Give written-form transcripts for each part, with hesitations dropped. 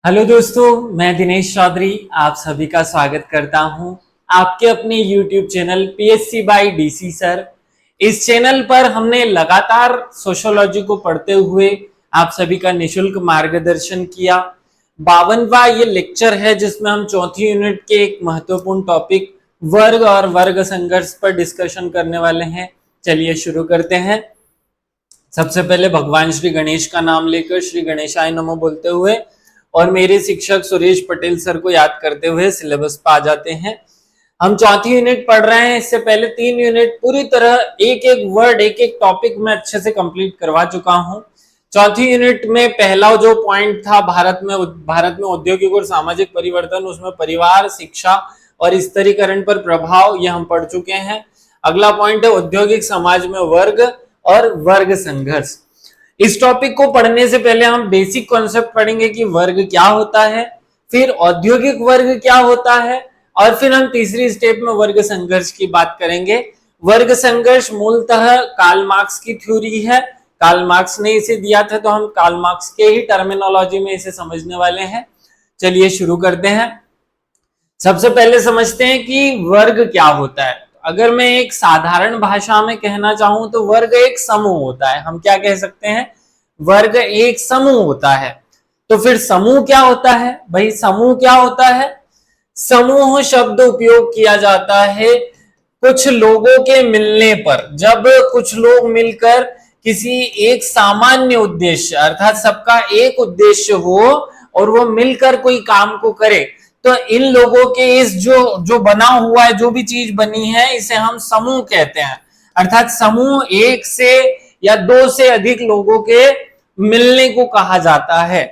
Hello दोस्तों, मैं दिनेश चौधरी आप सभी का स्वागत करता हूं आपके अपने YouTube channel PSC by DC sir. इस चैनल पर हमने लगातार सोशियोलॉजी को पढ़ते हुए आप सभी का निशुल्क मार्गदर्शन किया। 52वां ये लेक्चर है जिसमें हम चौथी यूनिट के एक महत्वपूर्ण टॉपिक वर्ग और वर्ग संघर्ष पर डिस्कशन करने वाले हैं। चलिए शुरू करते हैं। सबसे पहले भगवान श्री गणेश का नाम लेकर श्री गणेशाय नमः बोलते हुए और मेरे शिक्षक सुरेश पटेल सर को याद करते हुए सिलेबस पर आ जाते हैं। हम चौथी यूनिट पढ़ रहे हैं। इससे पहले 3 यूनिट पूरी तरह एक एक वर्ड एक एक टॉपिक में अच्छे से कंप्लीट करवा चुका हूं। चौथी यूनिट में पहला जो पॉइंट था भारत में औद्योगिक और सामाजिक परिवर्तन, उसमें परिवार, शिक्षा और स्तरीकरण पर प्रभाव, यह हम पढ़ चुके हैं। अगला पॉइंट है औद्योगिक समाज में वर्ग और वर्ग संघर्ष। इस टॉपिक को पढ़ने से पहले हम बेसिक कॉन्सेप्ट पढ़ेंगे कि वर्ग क्या होता है, फिर औद्योगिक वर्ग क्या होता है और फिर हम तीसरी स्टेप में वर्ग संघर्ष की बात करेंगे। वर्ग संघर्ष मूलतः कार्ल मार्क्स की थ्योरी है। कार्ल मार्क्स ने इसे दिया था, तो हम कार्ल मार्क्स के ही टर्मिनोलॉजी में इसे समझने वाले हैं। चलिए शुरू करते हैं। सबसे पहले समझते हैं कि वर्ग क्या होता है। अगर मैं एक साधारण भाषा में कहना चाहूं तो वर्ग एक समूह होता है। हम क्या कह सकते हैं? वर्ग एक समूह होता है। तो फिर समूह क्या होता है? भाई समूह क्या होता है? समूह शब्द उपयोग किया जाता है कुछ लोगों के मिलने पर। जब कुछ लोग मिलकर किसी एक सामान्य उद्देश्य, अर्थात सबका एक उद्देश्य हो और वो मिलकर कोई काम को करे, तो इन लोगों के इस जो बना हुआ है, जो भी चीज बनी है, इसे हम समूह कहते हैं। अर्थात समूह एक से या दो से अधिक लोगों के मिलने को कहा जाता है।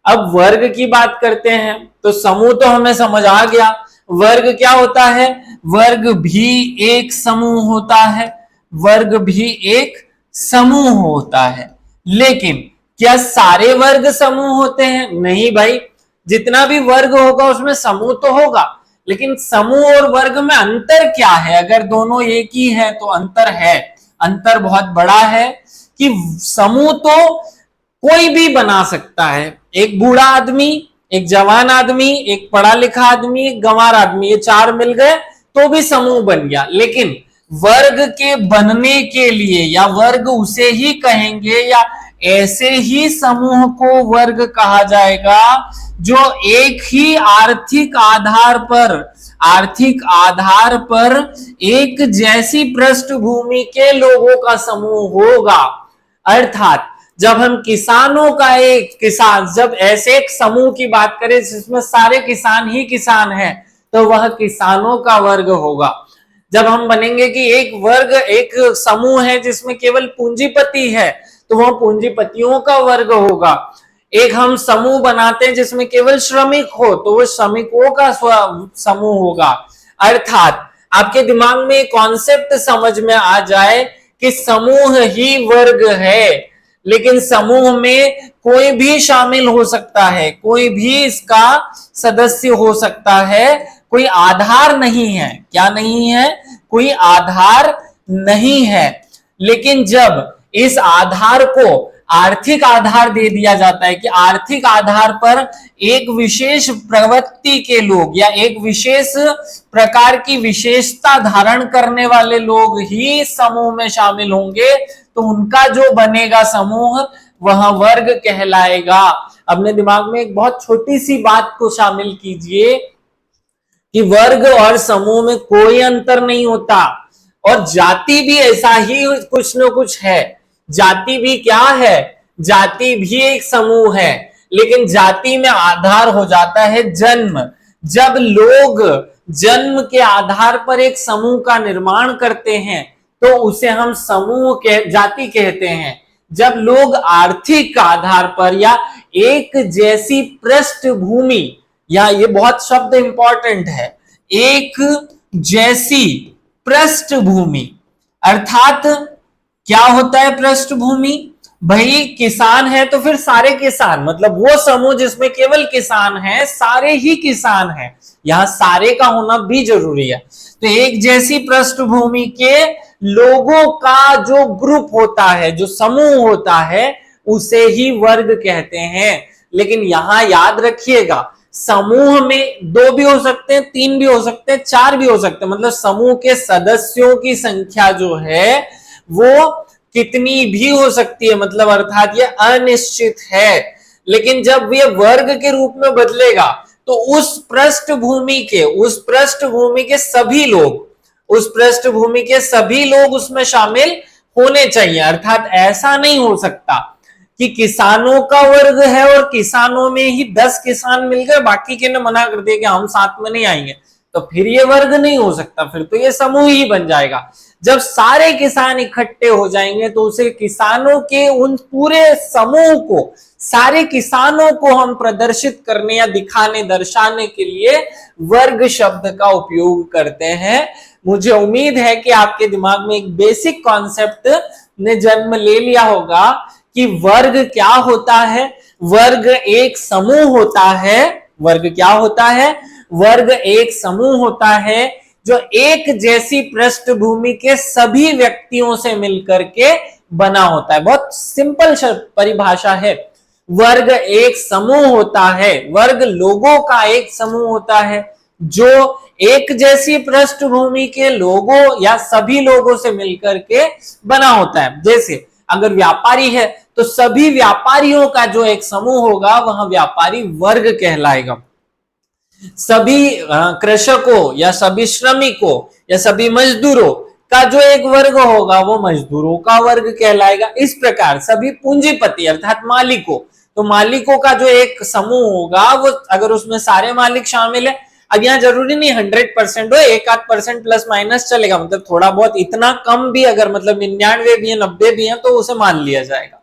अब वर्ग की बात करते हैं तो समूह तो हमें समझ आ गया। वर्ग क्या होता है? वर्ग भी एक समूह होता है। वर्ग भी एक समूह होता है। लेकिन क्या सारे वर्ग समूह होते हैं? नहीं भाई, जितना भी वर्ग होगा उसमें समूह तो होगा, लेकिन समूह और वर्ग में अंतर क्या है? अगर दोनों एक ही है तो अंतर है, अंतर बहुत बड़ा है कि समूह तो कोई भी बना सकता है। एक बूढ़ा आदमी, एक जवान आदमी, एक पढ़ा लिखा आदमी, एक गंवार आदमी, ये चार मिल गए तो भी समूह बन गया। लेकिन वर्ग के बनने के लिए, या वर्ग उसे ही कहेंगे या ऐसे ही समूह को वर्ग कहा जाएगा जो एक ही आर्थिक आधार पर एक जैसी पृष्ठभूमि के लोगों का समूह होगा। अर्थात जब हम किसानों का जब ऐसे एक समूह की बात करें जिसमें सारे किसान ही किसान हैं, तो वह किसानों का वर्ग होगा। जब हम बनेंगे कि एक समूह है जिसमें केवल पूंजीपति है, तो वह पूंजीपतियों का वर्ग होगा। एक हम समूह बनाते हैं जिसमें केवल श्रमिक हो, तो वह श्रमिकों का समूह होगा। अर्थात आपके दिमाग में कॉन्सेप्ट समझ में आ जाए कि समूह ही वर्ग है, लेकिन समूह में कोई भी शामिल हो सकता है, कोई भी इसका सदस्य हो सकता है। कोई आधार नहीं है। क्या नहीं है? कोई आधार नहीं है। लेकिन जब इस आधार को आर्थिक आधार दे दिया जाता है कि आर्थिक आधार पर एक विशेष प्रवृत्ति के लोग या एक विशेष प्रकार की विशेषता धारण करने वाले लोग ही समूह में शामिल होंगे, तो उनका जो बनेगा समूह वह वर्ग कहलाएगा। अपने दिमाग में एक बहुत छोटी सी बात को शामिल कीजिए कि वर्ग और समूह में कोई अंतर नहीं होता, और जाति भी ऐसा ही कुछ न कुछ है। जाति भी क्या है? जाति भी एक समूह है, लेकिन जाति में आधार हो जाता है जन्म। जब लोग जन्म के आधार पर एक समूह का निर्माण करते हैं तो उसे हम जाति कहते हैं। जब लोग आर्थिक आधार पर या एक जैसी पृष्ठभूमि, या ये बहुत शब्द इंपॉर्टेंट है, एक जैसी पृष्ठभूमि, अर्थात क्या होता है पृष्ठभूमि? भाई किसान है तो फिर सारे किसान, मतलब वो समूह जिसमें केवल किसान है, सारे ही किसान हैं। यहां सारे का होना भी जरूरी है। तो एक जैसी पृष्ठभूमि के लोगों का जो ग्रुप होता है, जो समूह होता है, उसे ही वर्ग कहते हैं। लेकिन यहां याद रखिएगा समूह में 2 भी हो सकते हैं, 3 भी हो सकते हैं, 4 भी हो सकते हैं, मतलब समूह के सदस्यों की संख्या जो है वो कितनी भी हो सकती है, मतलब अर्थात ये अनिश्चित है। लेकिन जब ये वर्ग के रूप में बदलेगा तो उस पृष्ठभूमि के सभी लोग, उस पृष्ठभूमि के सभी लोग उसमें शामिल होने चाहिए। अर्थात ऐसा नहीं हो सकता कि किसानों का वर्ग है और किसानों में ही 10 किसान मिल गए, बाकी के ने मना कर दिया कि हम साथ में नहीं आएंगे, तो फिर ये वर्ग नहीं हो सकता, फिर तो ये समूह ही बन जाएगा। जब सारे किसान इकट्ठे हो जाएंगे तो उसे किसानों के उन पूरे समूह को, सारे किसानों को हम प्रदर्शित करने या दिखाने, दर्शाने के लिए वर्ग शब्द का उपयोग करते हैं। मुझे उम्मीद है कि आपके दिमाग में एक बेसिक कॉन्सेप्ट ने जन्म ले लिया होगा कि वर्ग क्या होता है। वर्ग एक समूह होता है। वर्ग क्या होता है? वर्ग एक समूह होता है जो एक जैसी पृष्ठभूमि के सभी व्यक्तियों से मिलकर के बना होता है। बहुत सिंपल परिभाषा है। वर्ग एक समूह होता है, वर्ग लोगों का एक समूह होता है जो एक जैसी पृष्ठभूमि के लोगों या सभी लोगों से मिलकर के बना होता है। जैसे अगर व्यापारी है तो सभी व्यापारियों का जो एक समूह होगा वह व्यापारी वर्ग कहलाएगा। सभी कृषकों या सभी श्रमिकों या सभी मजदूरों का जो एक वर्ग होगा वो मजदूरों का वर्ग कहलाएगा। इस प्रकार सभी पूंजीपति अर्थात मालिकों, तो मालिकों का जो एक समूह होगा वो, अगर उसमें सारे मालिक शामिल है, अब यहाँ जरूरी नहीं 100% हो, 1-8% प्लस माइनस चलेगा, मतलब थोड़ा बहुत, इतना कम भी अगर मतलब 99 भी है, 90 भी है तो उसे मान लिया जाएगा।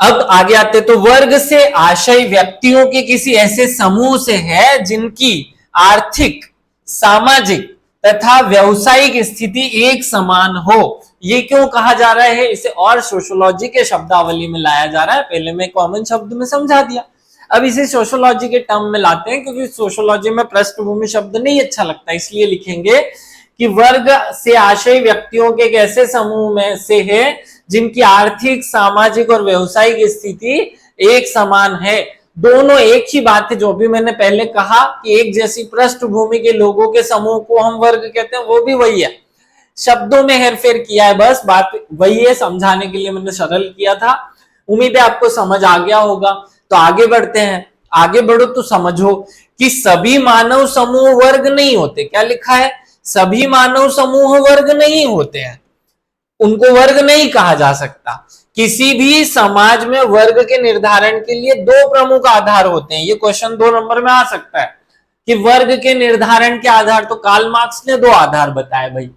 अब आगे आते तो वर्ग से आशय व्यक्तियों के किसी ऐसे समूह से है जिनकी आर्थिक, सामाजिक तथा व्यवसायिक स्थिति एक समान हो। ये क्यों कहा जा रहा है? इसे और सोशियोलॉजी के शब्दावली में लाया जा रहा है। पहले मैं कॉमन शब्द में समझा दिया, अब इसे सोशियोलॉजी के टर्म में लाते हैं, क्योंकि सोशियोलॉजी में पृष्ठभूमि शब्द नहीं अच्छा लगता, इसलिए लिखेंगे कि वर्ग से आशय व्यक्तियों के एक ऐसे समूह में से है जिनकी आर्थिक, सामाजिक और व्यवसायिक स्थिति एक समान है। दोनों एक ही बात है, जो भी मैंने पहले कहा कि एक जैसी पृष्ठभूमि के लोगों के समूह को हम वर्ग कहते हैं, वो भी वही है, शब्दों में हेरफेर किया है, बस बात वही है। समझाने के लिए मैंने सरल किया था। उम्मीद है आपको समझ आ गया होगा। तो आगे बढ़ते हैं। आगे बढ़ो तो समझो कि सभी मानव समूह वर्ग नहीं होते। क्या लिखा है? सभी मानव समूह वर्ग नहीं होते हैं, उनको वर्ग नहीं कहा जा सकता। किसी भी समाज में वर्ग के निर्धारण के लिए 2 प्रमुख आधार होते हैं। ये क्वेश्चन 2 नंबर में आ सकता है कि वर्ग के निर्धारण के आधार, तो कार्ल मार्क्स ने 2 आधार बताए भाई,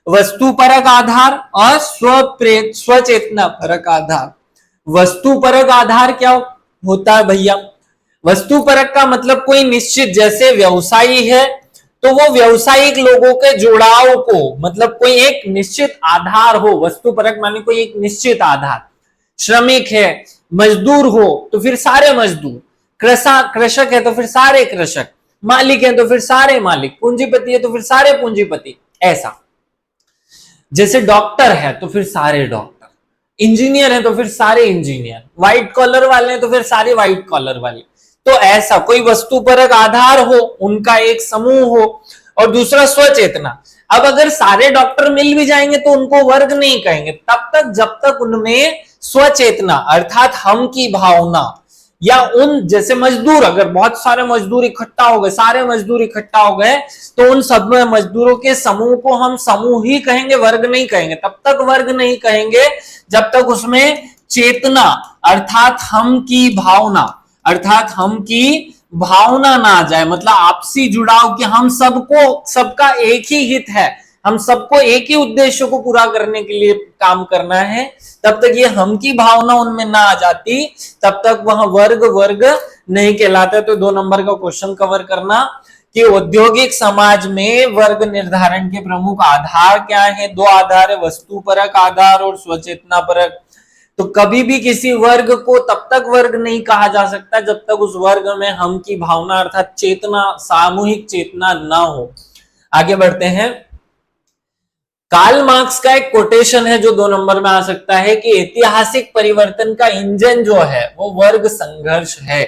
वस्तुपरक आधार और स्वचेतना परक आधार। वस्तुपरक आधार क्या होता है भैया? वस्तुपरक का मतलब कोई निश्चित, जैसे व्यवसायी है तो वो व्यवसायिक लोगों के जुड़ाव को, मतलब कोई एक निश्चित आधार हो। वस्तुपरक माने कोई एक निश्चित आधार। श्रमिक है, मजदूर हो तो फिर सारे मजदूर, कृषक है तो फिर सारे कृषक, मालिक है तो फिर सारे मालिक, पूंजीपति है तो फिर सारे पूंजीपति। ऐसा जैसे डॉक्टर है तो फिर सारे डॉक्टर, इंजीनियर है तो फिर सारे इंजीनियर, व्हाइट कॉलर वाले हैं तो फिर सारे व्हाइट कॉलर वाले। तो ऐसा कोई वस्तुपरक आधार हो, उनका एक समूह हो। और दूसरा स्वचेतना। अब अगर सारे डॉक्टर मिल भी जाएंगे तो उनको वर्ग नहीं कहेंगे तब तक जब तक उनमें स्वचेतना अर्थात हम की भावना, या उन जैसे मजदूर, अगर बहुत सारे मजदूर इकट्ठा हो गए, सारे मजदूर इकट्ठा हो गए तो उन सब मजदूरों के समूह को हम समूह ही कहेंगे, वर्ग नहीं कहेंगे। तब तक वर्ग नहीं कहेंगे जब तक उसमें चेतना अर्थात हम की भावना, अर्थात हम की भावना ना आ जाए, मतलब आपसी जुड़ाव कि हम सबको, सबका एक ही हित है, हम सबको एक ही उद्देश्य को पूरा करने के लिए काम करना है। तब तक ये हम की भावना उनमें ना आ जाती तब तक वह वर्ग नहीं कहलाता। तो 2 नंबर का क्वेश्चन कवर करना कि औद्योगिक समाज में वर्ग निर्धारण के प्रमुख आधार क्या है? 2 आधार है, वस्तुपरक आधार और स्वचेतना परक। तो कभी भी किसी वर्ग को तब तक वर्ग नहीं कहा जा सकता जब तक उस वर्ग में हम की भावना अर्थात चेतना, सामूहिक चेतना ना हो। आगे बढ़ते हैं। कार्ल मार्क्स का एक कोटेशन है जो 2 नंबर में आ सकता है कि ऐतिहासिक परिवर्तन का इंजन जो है वो वर्ग संघर्ष है।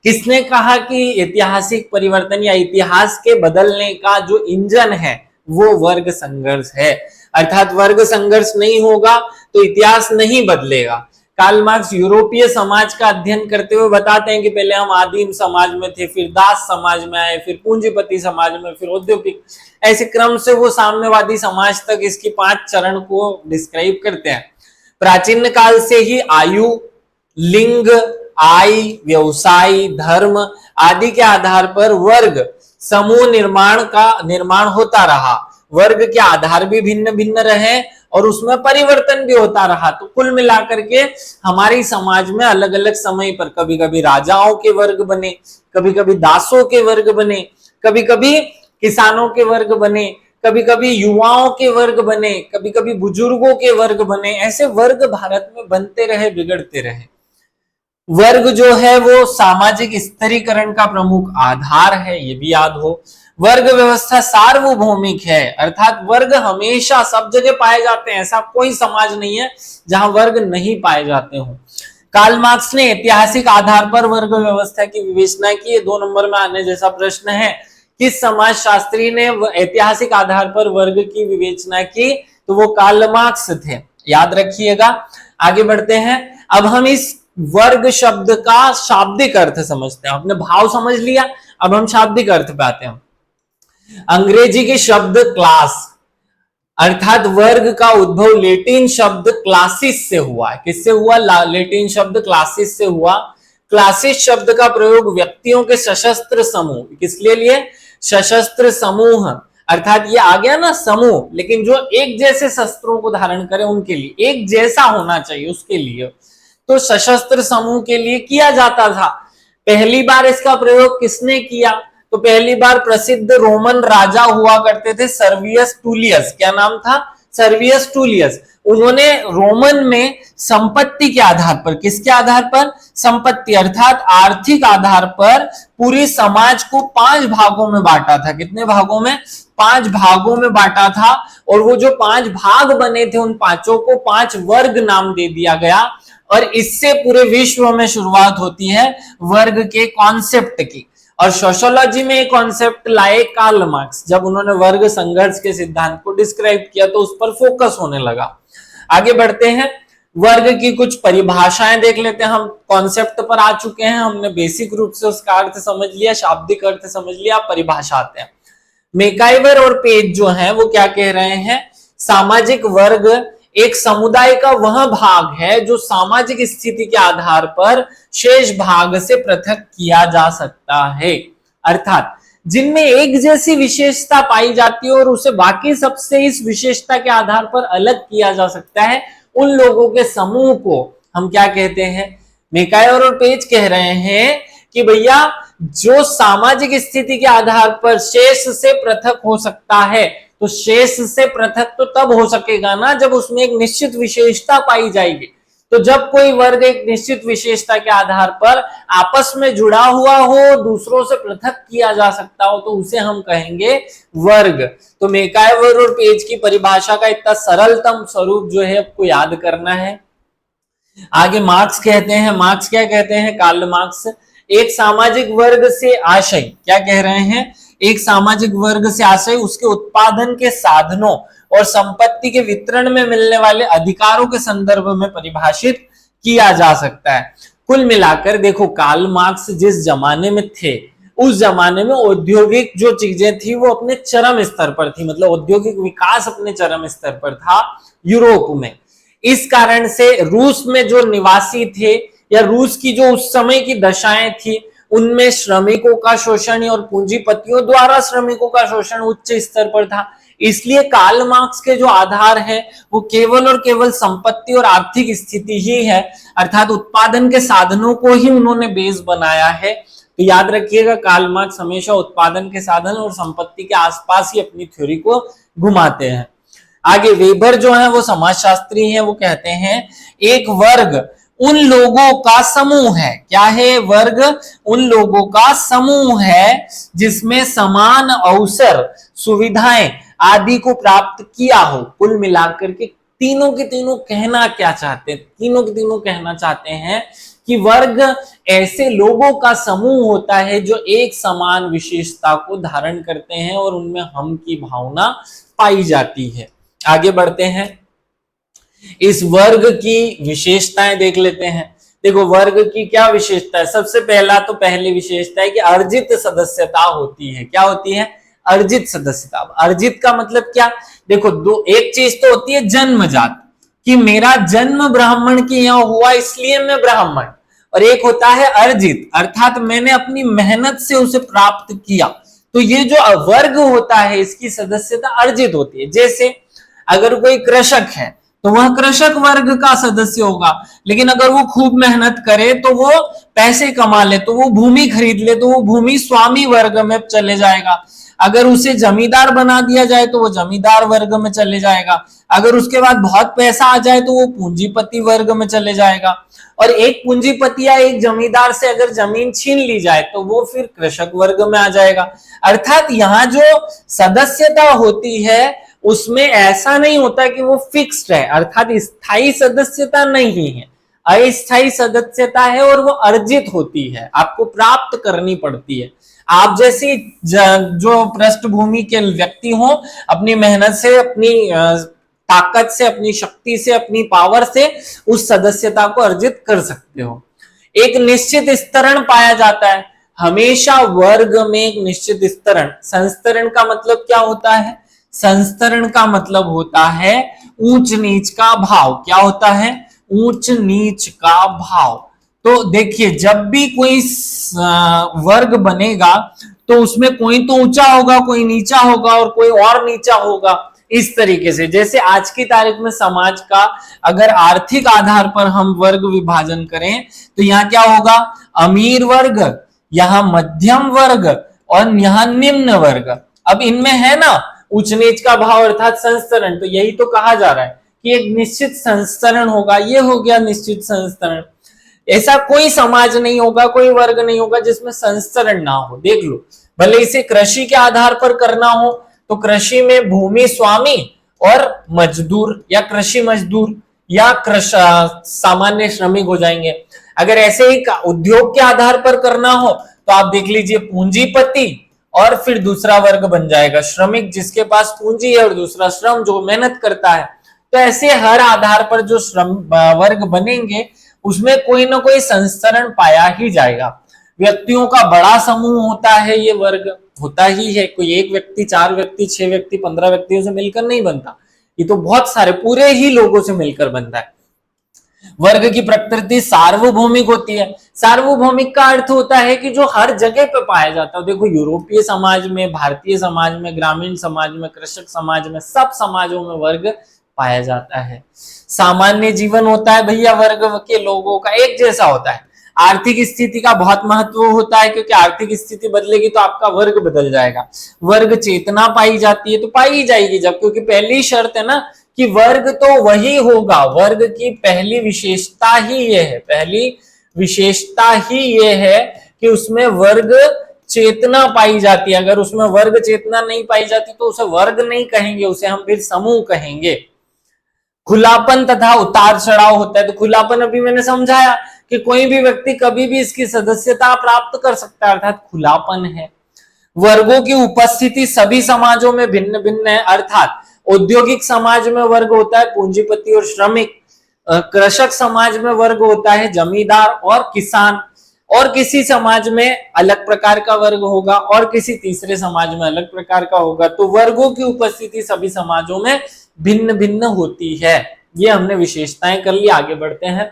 किसने कहा कि ऐतिहासिक परिवर्तन या इतिहास के बदलने का जो इंजन है वो वर्ग संघर्ष है, अर्थात वर्ग संघर्ष नहीं होगा तो इतिहास नहीं बदलेगा। कार्ल मार्क्स यूरोपीय समाज का अध्ययन करते हुए बताते हैं कि पहले हम आदिम समाज में थे, फिर दास समाज में आए, फिर पूंजीपति समाज में, फिर औद्योगिक, ऐसे क्रम से वो साम्यवादी समाज तक इसकी 5 चरण को डिस्क्राइब करते हैं। प्राचीन काल से ही आयु, लिंग, आय, व्यवसाय, धर्म आदि के आधार पर वर्ग समूह निर्माण होता रहा। वर्ग के आधार भी भिन्न भिन्न रहे और उसमें परिवर्तन भी होता रहा। तो कुल मिलाकर के हमारी समाज में अलग अलग समय पर कभी कभी राजाओं के वर्ग बने, कभी कभी दासों के वर्ग बने, कभी कभी किसानों के वर्ग बने, कभी कभी युवाओं के वर्ग बने, कभी कभी बुजुर्गों के वर्ग बने। ऐसे वर्ग भारत में बनते रहे, बिगड़ते रहे। वर्ग जो है वो सामाजिक स्तरीकरण का प्रमुख आधार है, ये भी याद हो। वर्ग व्यवस्था सार्वभौमिक है, अर्थात वर्ग हमेशा सब जगह पाए जाते हैं, ऐसा कोई समाज नहीं है जहां वर्ग नहीं पाए जाते हो। कार्ल मार्क्स ने ऐतिहासिक आधार पर वर्ग व्यवस्था की विवेचना की। ये 2 नंबर में आने जैसा प्रश्न है। किस समाजशास्त्री ने ऐतिहासिक आधार पर वर्ग की विवेचना की? तो वो कार्ल मार्क्स थे, याद रखिएगा। आगे बढ़ते हैं। अब हम इस वर्ग शब्द का शाब्दिक अर्थ समझते हैं। आपने भाव समझ लिया, अब हम शाब्दिक अर्थ पे आते हैं। अंग्रेजी के शब्द क्लास अर्थात वर्ग का उद्भव लैटिन शब्द क्लासिस से हुआ है। किससे हुआ? लैटिन शब्द क्लासिस से हुआ। क्लासिस शब्द का प्रयोग व्यक्तियों के सशस्त्र समूह, किस लिए? सशस्त्र समूह, अर्थात ये आ गया ना समूह, लेकिन जो एक जैसे शस्त्रों को धारण करे उनके लिए, एक जैसा होना चाहिए उसके लिए, तो सशस्त्र समूह के लिए किया जाता था। पहली बार इसका प्रयोग किसने किया? तो पहली बार प्रसिद्ध रोमन राजा हुआ करते थे सर्वियस टूलियस। क्या नाम था? सर्वियस टूलियस। उन्होंने रोमन में संपत्ति के आधार पर, किसके आधार पर? संपत्ति अर्थात आर्थिक आधार पर पूरी समाज को 5 भागों में बांटा था। कितने भागों में? 5 भागों में बांटा था। और वो जो 5 भाग बने थे उन 5 को 5 वर्ग नाम दे दिया गया। और इससे पूरे विश्व में शुरुआत होती है वर्ग के कॉन्सेप्ट की। और सोशियोलॉजी में एक कॉन्सेप्ट लाए कार्ल मार्क्स, जब उन्होंने वर्ग संघर्ष के सिद्धांत को डिस्क्राइब किया तो उस पर फोकस होने लगा। आगे बढ़ते हैं। वर्ग की कुछ परिभाषाएं देख लेते हैं। हम कॉन्सेप्ट पर आ चुके हैं, हमने बेसिक रूप से उसका अर्थ समझ लिया, शाब्दिक अर्थ समझ लिया, परिभाषा आते हैं। मैकाइवर और पेज जो है वो क्या कह रहे हैं? सामाजिक वर्ग एक समुदाय का वह भाग है जो सामाजिक स्थिति के आधार पर शेष भाग से पृथक किया जा सकता है, अर्थात जिनमें एक जैसी विशेषता पाई जाती है और उसे बाकी सबसे इस विशेषता के आधार पर अलग किया जा सकता है, उन लोगों के समूह को हम क्या कहते हैं? मैकाइवर और पेज कह रहे हैं कि भैया जो सामाजिक स्थिति के आधार पर शेष से पृथक हो सकता है, तो शेष से पृथक तो तब हो सकेगा ना जब उसमें एक निश्चित विशेषता पाई जाएगी। तो जब कोई वर्ग एक निश्चित विशेषता के आधार पर आपस में जुड़ा हुआ हो, दूसरों से पृथक किया जा सकता हो, तो उसे हम कहेंगे वर्ग। तो मैकाइवर और पेज की परिभाषा का इतना सरलतम स्वरूप जो है आपको याद करना है। आगे मार्क्स कहते हैं, मार्क्स क्या कहते हैं? कार्ल मार्क्स एक सामाजिक वर्ग से आशय, क्या कह रहे हैं? एक सामाजिक वर्ग से आशय उसके उत्पादन के साधनों और संपत्ति के वितरण में मिलने वाले अधिकारों के संदर्भ में परिभाषित किया जा सकता है। कुल मिलाकर देखो, कार्ल मार्क्स जिस जमाने में थे उस जमाने में औद्योगिक जो चीजें थी वो अपने चरम स्तर पर थी, मतलब औद्योगिक विकास अपने चरम स्तर पर था यूरोप में। इस कारण से रूस में जो निवासी थे या रूस की जो उस समय की दशाएं थी उनमें श्रमिकों का शोषण और पूंजीपतियों द्वारा श्रमिकों का शोषण उच्च स्तर पर था। इसलिए कार्ल मार्क्स के जो आधार है वो केवल और केवल संपत्ति और आर्थिक स्थिति ही है, अर्थात उत्पादन के साधनों को ही उन्होंने बेस बनाया है। तो याद रखिएगा, कार्ल मार्क्स हमेशा उत्पादन के साधन और संपत्ति के आसपास ही अपनी थ्योरी को घुमाते हैं। आगे वेबर जो है वो समाजशास्त्री है, वो कहते हैं एक वर्ग उन लोगों का समूह है। क्या है? वर्ग उन लोगों का समूह है जिसमें समान अवसर, सुविधाएं, आदि को प्राप्त किया हो। कुल मिलाकर के तीनों के तीनों कहना क्या चाहते हैं, तीनों के तीनों कहना चाहते हैं कि वर्ग ऐसे लोगों का समूह होता है जो एक समान विशेषता को धारण करते हैं और उनमें हम की भावना पाई जाती है। आगे बढ़ते हैं, इस वर्ग की विशेषताएं देख लेते हैं। देखो वर्ग की क्या विशेषता है, सबसे पहली विशेषता है कि अर्जित सदस्यता होती है। क्या होती है? अर्जित सदस्यता। अर्जित का मतलब क्या? देखो एक चीज तो होती है जन्मजात, कि मेरा जन्म ब्राह्मण के यहाँ हुआ इसलिए मैं ब्राह्मण, और एक होता है अर्जित, अर्थात मैंने अपनी मेहनत से उसे प्राप्त किया। तो ये जो वर्ग होता है इसकी सदस्यता अर्जित होती है। जैसे अगर कोई कृषक है तो वह कृषक वर्ग का सदस्य होगा, लेकिन अगर वो खूब मेहनत करे तो वो पैसे कमा ले, तो वो भूमि खरीद ले, तो वो भूमि स्वामी वर्ग में चले जाएगा। अगर उसे जमींदार बना दिया जाए तो वो जमींदार वर्ग में चले जाएगा। अगर उसके बाद बहुत पैसा आ जाए तो वो पूंजीपति वर्ग में चले जाएगा। और एक पूंजीपति या एक जमींदार से अगर जमीन छीन ली जाए तो वो फिर कृषक वर्ग में आ जाएगा। अर्थात यहाँ जो सदस्यता होती है उसमें ऐसा नहीं होता कि वो फिक्स्ड है, अर्थात स्थायी सदस्यता नहीं है, अस्थायी सदस्यता है और वो अर्जित होती है, आपको प्राप्त करनी पड़ती है। आप जैसी जो पृष्ठभूमि के व्यक्ति हो, अपनी मेहनत से, अपनी ताकत से, अपनी शक्ति से, अपनी पावर से उस सदस्यता को अर्जित कर सकते हो। एक निश्चित स्तरण पाया जाता है, हमेशा वर्ग में एक निश्चित स्तरण। संस्तरण का मतलब क्या होता है? संस्तरण का मतलब होता है ऊंच नीच का भाव। क्या होता है? ऊंच नीच का भाव। तो देखिए जब भी कोई वर्ग बनेगा तो उसमें कोई तो ऊंचा होगा, कोई नीचा होगा और कोई और नीचा होगा। इस तरीके से जैसे आज की तारीख में समाज का अगर आर्थिक आधार पर हम वर्ग विभाजन करें तो यहाँ क्या होगा? अमीर वर्ग, यहाँ मध्यम वर्ग और यहाँ निम्न वर्ग। अब इनमें है ना उच्च नीच का भाव अर्थात संस्तरण, तो यही तो कहा जा रहा है कि एक निश्चित संस्तरण होगा। ये हो गया निश्चित संस्तरण। ऐसा कोई समाज नहीं होगा, कोई वर्ग नहीं होगा जिसमें संस्तरण ना हो। देख लो, भले इसे कृषि के आधार पर करना हो तो कृषि में भूमि स्वामी और मजदूर या कृषि मजदूर या सामान्य श्रमिक हो जाएंगे। अगर ऐसे ही उद्योग के आधार पर करना हो तो आप देख लीजिए पूंजीपति और फिर दूसरा वर्ग बन जाएगा श्रमिक, जिसके पास पूंजी है, और दूसरा श्रम जो मेहनत करता है। तो ऐसे हर आधार पर जो श्रम वर्ग बनेंगे उसमें कोई ना कोई संस्तरण पाया ही जाएगा। व्यक्तियों का बड़ा समूह होता है, ये वर्ग होता ही है। कोई एक व्यक्ति, 4 व्यक्ति, 6 व्यक्ति, 15 व्यक्तियों से मिलकर नहीं बनता, ये तो बहुत सारे पूरे ही लोगों से मिलकर बनता है। वर्ग की प्रकृति सार्वभौमिक होती है। सार्वभौमिक का अर्थ होता है कि जो हर जगह पे पाया जाता है। देखो यूरोपीय समाज में, भारतीय समाज में, ग्रामीण समाज में, कृषक समाज में, सब समाजों में वर्ग पाया जाता है। सामान्य जीवन होता है भैया, वर्ग के लोगों का एक जैसा होता है। आर्थिक स्थिति का बहुत महत्व होता है, क्योंकि आर्थिक स्थिति बदलेगी तो आपका वर्ग बदल जाएगा। वर्ग चेतना पाई जाती है, तो पाई ही जाएगी जब, क्योंकि पहली शर्त है ना कि वर्ग तो वही होगा। वर्ग की पहली विशेषता ही ये है, पहली विशेषता ही ये है कि उसमें वर्ग चेतना पाई जाती है। अगर उसमें वर्ग चेतना नहीं पाई जाती तो उसे वर्ग नहीं कहेंगे, उसे हम फिर समूह कहेंगे। खुलापन तथा उतार चढ़ाव होता है। तो खुलापन अभी मैंने समझाया कि कोई भी व्यक्ति कभी भी इसकी सदस्यता प्राप्त कर सकता है, अर्थात खुलापन है। वर्गों की उपस्थिति सभी समाजों में भिन्न भिन्न है, अर्थात औद्योगिक समाज में वर्ग होता है पूंजीपति और श्रमिक, कृषक समाज में वर्ग होता है जमींदार और किसान, और किसी समाज में अलग प्रकार का वर्ग होगा और किसी तीसरे समाज में अलग प्रकार का होगा। तो वर्गों की उपस्थिति सभी समाजों में भिन्न भिन्न होती है। ये हमने विशेषताएं कर ली। आगे बढ़ते हैं।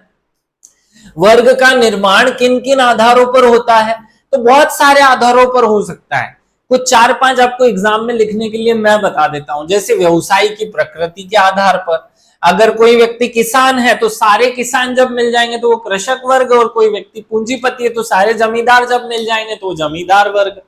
वर्ग का निर्माण किन किन आधारों पर होता है? तो बहुत सारे आधारों पर हो सकता है। कुछ 4-5 आपको एग्जाम में लिखने के लिए मैं बता देता हूं। जैसे व्यवसाय की प्रकृति के आधार पर, अगर कोई व्यक्ति किसान है तो सारे किसान जब मिल जाएंगे तो वो कृषक वर्ग, और कोई व्यक्ति पूंजीपति है तो सारे जमींदार जब मिल जाएंगे तो वो जमींदार वर्ग।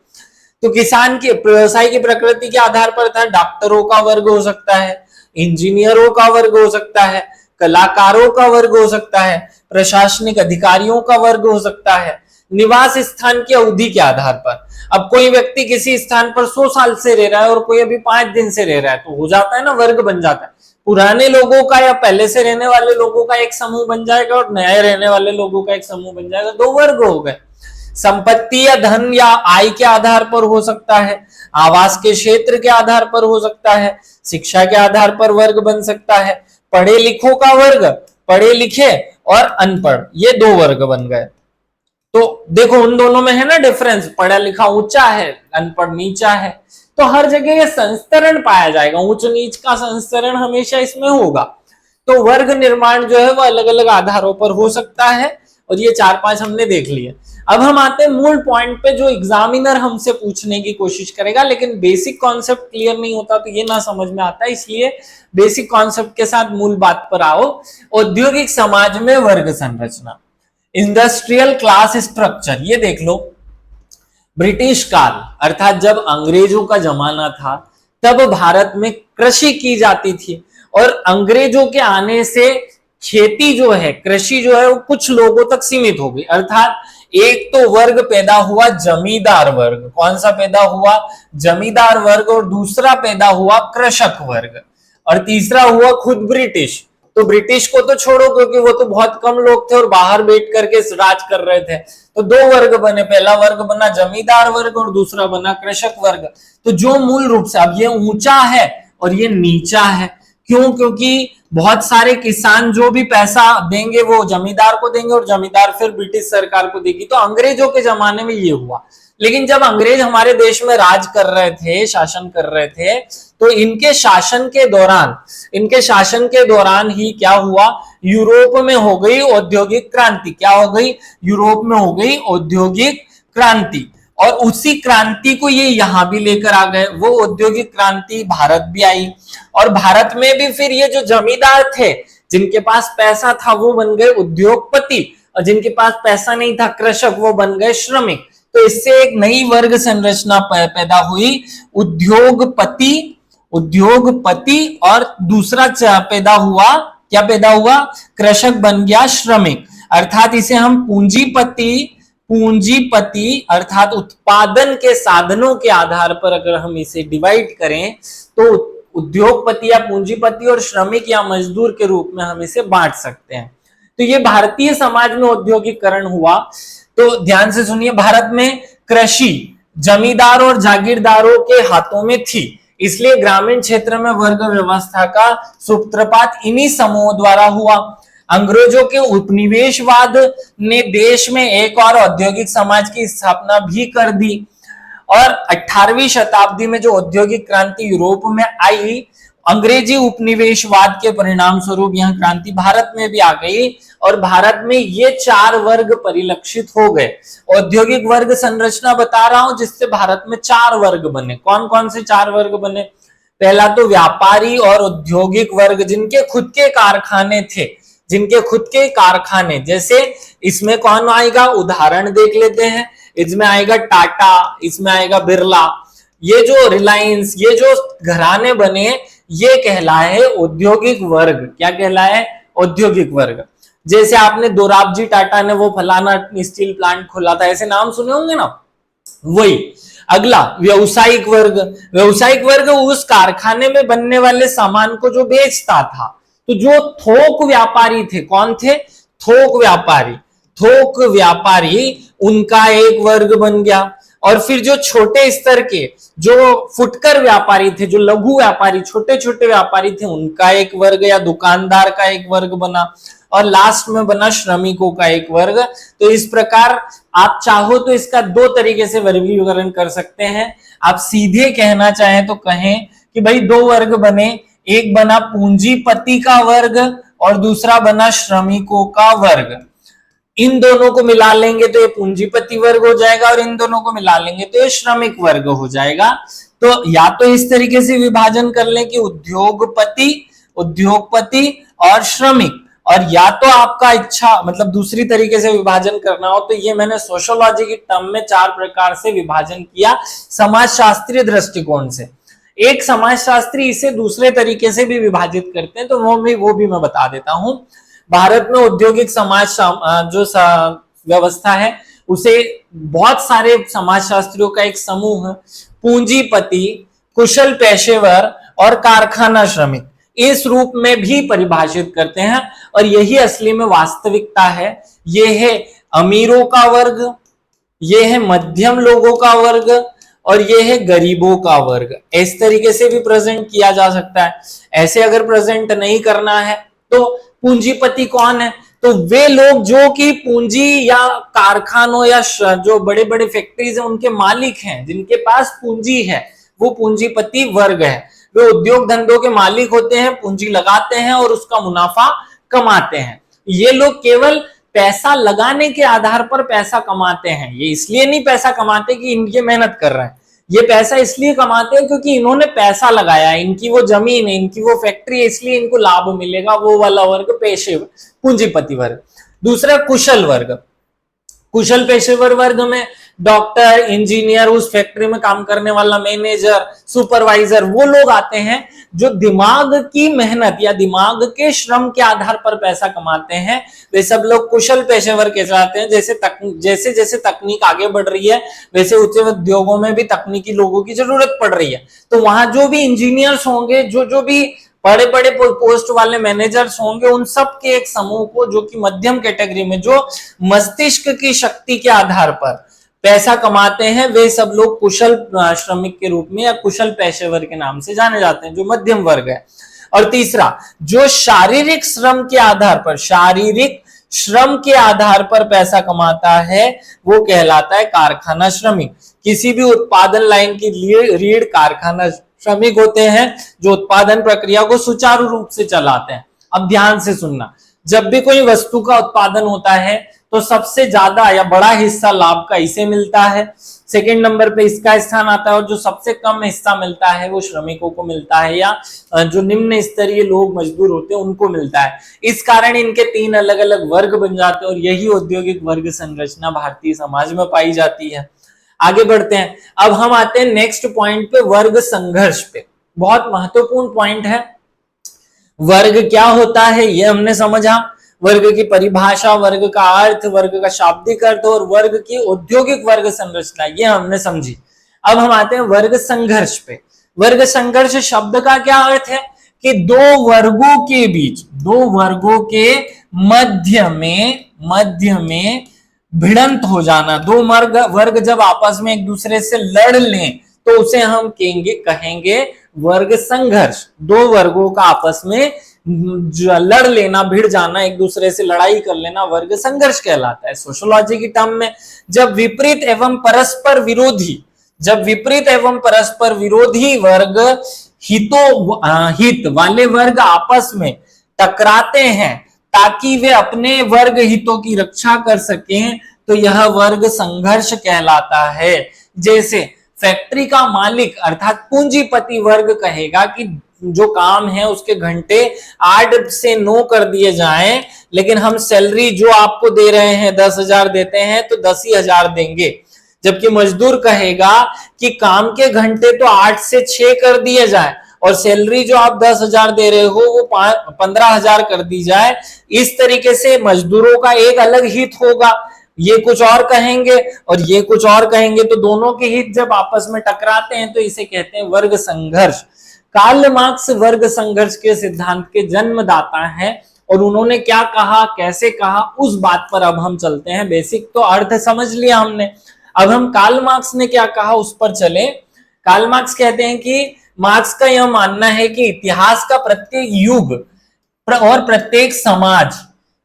तो किसान के व्यवसाय की प्रकृति के आधार पर था, डॉक्टरों का वर्ग हो सकता है, इंजीनियरों का वर्ग हो सकता है, कलाकारों का वर्ग हो सकता है, प्रशासनिक अधिकारियों का वर्ग हो सकता है, निवास स्थान की अवधि के आधार पर। अब कोई व्यक्ति किसी स्थान पर 100 साल से रह रहा है और कोई अभी 5 दिन से रह रहा है, तो हो जाता है ना, वर्ग बन जाता है। पुराने लोगों का या पहले से रहने वाले लोगों का एक समूह बन जाएगा और नए रहने वाले लोगों का एक समूह बन जाएगा, 2 वर्ग हो गए। संपत्ति या धन या आय के आधार पर हो सकता है, आवास के क्षेत्र के आधार पर हो सकता है, शिक्षा के आधार पर वर्ग बन सकता है। पढ़े लिखों का वर्ग, पढ़े लिखे और अनपढ़, ये 2 वर्ग बन गए। तो देखो उन दोनों में है ना डिफरेंस, पढ़ा लिखा ऊंचा है, अनपढ़ नीचा है। तो हर जगह ये संस्तरण पाया जाएगा, ऊंच नीच का संस्तरण हमेशा इसमें होगा। तो वर्ग निर्माण जो है वो अलग अलग आधारों पर हो सकता है, और ये 4-5 हमने देख लिए। अब हम आते हैं मूल पॉइंट पे जो एग्जामिनर हमसे पूछने की कोशिश करेगा, लेकिन बेसिक कॉन्सेप्ट क्लियर नहीं होता तो ये ना समझ में आता है, इसलिए बेसिक कॉन्सेप्ट के साथ मूल बात पर आओ। औद्योगिक समाज में वर्ग संरचना, इंडस्ट्रियल क्लास स्ट्रक्चर, ये देख लो। ब्रिटिश काल अर्थात जब अंग्रेजों का जमाना था, तब भारत में कृषि की जाती थी, और अंग्रेजों के आने से खेती जो है, कृषि जो है, वो कुछ लोगों तक सीमित हो गई। अर्थात एक तो वर्ग पैदा हुआ जमींदार वर्ग, कौन सा पैदा हुआ? जमींदार वर्ग, और दूसरा पैदा हुआ कृषक वर्ग, और तीसरा हुआ खुद ब्रिटिश। तो ब्रिटिश को तो छोड़ो, क्योंकि वो तो बहुत कम लोग थे और बाहर बैठ करके राज कर रहे थे, तो 2 वर्ग बने। पहला वर्ग बना जमींदार वर्ग और दूसरा बना कृषक वर्ग। तो जो मूल रूप से, अब ये ऊंचा है और ये नीचा है, क्यों? क्योंकि बहुत सारे किसान जो भी पैसा देंगे वो जमींदार को देंगे और जमींदार फिर ब्रिटिश सरकार को देगी। तो अंग्रेजों के जमाने में ये हुआ। लेकिन जब अंग्रेज हमारे देश में राज कर रहे थे, शासन कर रहे थे, तो इनके शासन के दौरान ही क्या हुआ? यूरोप में हो गई औद्योगिक क्रांति। क्या हो गई? यूरोप में हो गई औद्योगिक क्रांति, और उसी क्रांति को ये यहां भी लेकर आ गए। वो औद्योगिक क्रांति भारत भी आई, और भारत में भी फिर ये जो जमींदार थे, जिनके पास पैसा था, वो बन गए उद्योगपति, और जिनके पास पैसा नहीं था, कृषक, वो बन गए श्रमिक। तो इससे एक नई वर्ग संरचना पैदा हुई, उद्योगपति, और दूसरा पैदा हुआ, क्या पैदा हुआ? कृषक बन गया श्रमिक। अर्थात इसे हम पूंजीपति अर्थात उत्पादन के साधनों के आधार पर अगर हम इसे डिवाइड करें, तो उद्योगपति या पूंजीपति और श्रमिक या मजदूर के रूप में हम इसे बांट सकते हैं। तो ये भारतीय समाज में औद्योगिकरण हुआ। तो ध्यान से सुनिए, भारत में कृषि जमींदार और जागीरदारों के हाथों में थी, इसलिए ग्रामीण क्षेत्र में वर्ग व्यवस्था का सूत्रपात इन्हीं समूहों द्वारा हुआ। अंग्रेजों के उपनिवेशवाद ने देश में एक और औद्योगिक समाज की स्थापना भी कर दी, और 18वीं शताब्दी में जो औद्योगिक क्रांति यूरोप में आई, अंग्रेजी उपनिवेशवाद के परिणाम स्वरूप यह क्रांति भारत में भी आ गई, और भारत में ये 4 वर्ग परिलक्षित हो गए। औद्योगिक वर्ग संरचना बता रहा हूं, जिससे भारत में 4 वर्ग बने। कौन कौन से 4 वर्ग बने? पहला तो व्यापारी और औद्योगिक वर्ग, जिनके खुद के कारखाने थे, जैसे इसमें कौन आएगा? उदाहरण देख लेते हैं। इसमें आएगा टाटा, इसमें आएगा बिरला, ये जो रिलायंस, ये जो घराने बने, ये कहलाए औद्योगिक वर्ग। क्या कहलाए? औद्योगिक वर्ग। जैसे आपने दोराबजी टाटा ने वो फलाना स्टील प्लांट खोला था, ऐसे नाम सुने होंगे ना, वही। अगला व्यवसायिक वर्ग उस कारखाने में बनने वाले सामान को जो बेचता था। तो जो थोक व्यापारी थे, कौन थे? थोक व्यापारी, उनका एक वर्ग बन गया। और फिर जो छोटे स्तर के, जो फुटकर व्यापारी थे, जो लघु व्यापारी, छोटे छोटे व्यापारी थे, उनका एक वर्ग या दुकानदार का एक वर्ग बना, और लास्ट में बना श्रमिकों का एक वर्ग। तो इस प्रकार आप चाहो तो इसका 2 तरीके से वर्गीकरण कर सकते हैं। आप सीधे कहना चाहें तो कहें कि भाई 2 वर्ग बने, एक बना पूंजीपति का वर्ग और दूसरा बना श्रमिकों का वर्ग। इन दोनों को मिला लेंगे तो ये पूंजीपति वर्ग हो जाएगा, और इन दोनों को मिला लेंगे तो ये श्रमिक वर्ग हो जाएगा। तो या तो इस तरीके से विभाजन कर लें कि उद्योगपति और श्रमिक, और या तो आपका इच्छा मतलब दूसरी तरीके से विभाजन करना हो तो ये मैंने सोशियोलॉजी की टर्म में 4 प्रकार से विभाजन किया समाजशास्त्रीय दृष्टिकोण से। एक समाजशास्त्री इसे दूसरे तरीके से भी विभाजित करते हैं, तो वो भी मैं बता देता हूं। भारत में औद्योगिक समाज जो व्यवस्था है उसे बहुत सारे समाजशास्त्रियों का एक समूह पूंजीपति, कुशल पेशेवर और कारखाना श्रमिक इस रूप में भी परिभाषित करते हैं। और यही असली में वास्तविकता है। ये है अमीरों का वर्ग, ये है मध्यम लोगों का वर्ग और ये है गरीबों का वर्ग। इस तरीके से भी प्रेजेंट किया जा सकता है। ऐसे अगर प्रेजेंट नहीं करना है तो पूंजीपति कौन है? तो वे लोग जो कि पूंजी या कारखानों या जो बड़े बड़े फैक्ट्रीज हैं उनके मालिक हैं, जिनके पास पूंजी है, वो पूंजीपति वर्ग है। वे उद्योग धंधों के मालिक होते हैं, पूंजी लगाते हैं और उसका मुनाफा कमाते हैं। ये लोग केवल पैसा लगाने के आधार पर पैसा कमाते हैं। ये इसलिए नहीं पैसा कमाते कि इनकी मेहनत कर रहे हैं, ये पैसा इसलिए कमाते हैं क्योंकि इन्होंने पैसा लगाया, इनकी वो जमीन है, इनकी वो फैक्ट्री है, इसलिए इनको लाभ मिलेगा। वो वाला वर्ग पेशेवर पूंजीपति वर्ग। दूसरा कुशल वर्ग। कुशल पेशेवर वर्ग में डॉक्टर, इंजीनियर, उस फैक्ट्री में काम करने वाला मैनेजर, सुपरवाइजर, वो लोग आते हैं जो दिमाग की मेहनत या दिमाग के श्रम के आधार पर पैसा कमाते हैं। वे सब लोग कुशल पेशेवर कहलाते हैं। जैसे जैसे तकनीक आगे बढ़ रही है वैसे उच्च उद्योगों में भी तकनीकी लोगों की जरूरत पड़ रही है। तो वहां जो भी इंजीनियर्स होंगे, जो भी बड़े बड़े पोस्ट वाले मैनेजर्स होंगे, उन सब के एक समूह को, जो कि मध्यम कैटेगरी में, जो मस्तिष्क की शक्ति के आधार पर पैसा कमाते हैं, वे सब लोग कुशल श्रमिक के रूप में या कुशल पेशेवर के नाम से जाने जाते हैं, जो मध्यम वर्ग है। और तीसरा, जो शारीरिक श्रम के आधार पर पैसा कमाता है, वो कहलाता है कारखाना श्रमिक। किसी भी उत्पादन लाइन की रीढ़ कारखाना श्रमिक होते हैं, जो उत्पादन प्रक्रिया को सुचारू रूप से चलाते हैं। अब ध्यान से सुनना, जब भी कोई वस्तु का उत्पादन होता है तो सबसे ज्यादा या बड़ा हिस्सा लाभ का इसे मिलता है, सेकंड नंबर पे इसका स्थान आता है, और जो सबसे कम हिस्सा मिलता है वो श्रमिकों को मिलता है, या जो निम्न स्तरीय लोग मजदूर होते हैं उनको मिलता है। इस कारण इनके 3 अलग अलग वर्ग बन जाते हैं और यही औद्योगिक वर्ग संरचना भारतीय समाज में पाई जाती है। आगे बढ़ते हैं। अब हम आते हैं नेक्स्ट पॉइंट पे, वर्ग संघर्ष पे। बहुत महत्वपूर्ण पॉइंट है। वर्ग क्या होता है ये हमने समझा, वर्ग की परिभाषा, वर्ग का अर्थ, वर्ग का शाब्दिक अर्थ और वर्ग की औद्योगिक वर्ग संरचना, ये हमने समझी। अब हम आते हैं वर्ग संघर्ष पे। वर्ग संघर्ष शब्द का क्या अर्थ है कि दो वर्गों के बीच, दो वर्गों के मध्य में भिड़ंत हो जाना। दो वर्ग जब आपस में एक दूसरे से लड़ लें तो उसे हम कहेंगे वर्ग संघर्ष। दो वर्गों का आपस में लड़ लेना, भिड़ जाना, एक दूसरे से लड़ाई कर लेना, वर्ग संघर्ष कहलाता है। सोशियोलॉजी की टर्म में जब विपरीत एवं परस्पर विरोधी वर्ग हित वाले वर्ग आपस में टकराते हैं ताकि वे अपने वर्ग हितों की रक्षा कर सकें, तो यह वर्ग संघर्ष कहलाता है। जैसे फैक्ट्री का मालिक अर्थात पूंजीपति वर्ग कहेगा कि जो काम है उसके घंटे 8 से 9 कर दिए जाएं, लेकिन हम सैलरी जो आपको दे रहे हैं 10,000 देते हैं तो 10,000 देंगे। जबकि मजदूर कहेगा कि काम के घंटे तो 8 से 6 कर दिए जाए और सैलरी जो आप 10,000 दे रहे हो वो 15,000 कर दी जाए। इस तरीके से मजदूरों का एक अलग हित होगा, ये कुछ और कहेंगे और ये कुछ और कहेंगे, तो दोनों के हित जब आपस में टकराते हैं तो इसे कहते हैं वर्ग संघर्ष। कार्ल मार्क्स वर्ग संघर्ष के सिद्धांत के जन्मदाता हैं और उन्होंने क्या कहा, कैसे कहा, उस बात पर अब हम चलते हैं। बेसिक तो अर्थ समझ लिया हमने, अब हम कार्ल मार्क्स ने क्या कहा उस पर चले। कार्ल मार्क्स कहते हैं कि मार्क्स का यह मानना है कि इतिहास का प्रत्येक युग और प्रत्येक समाज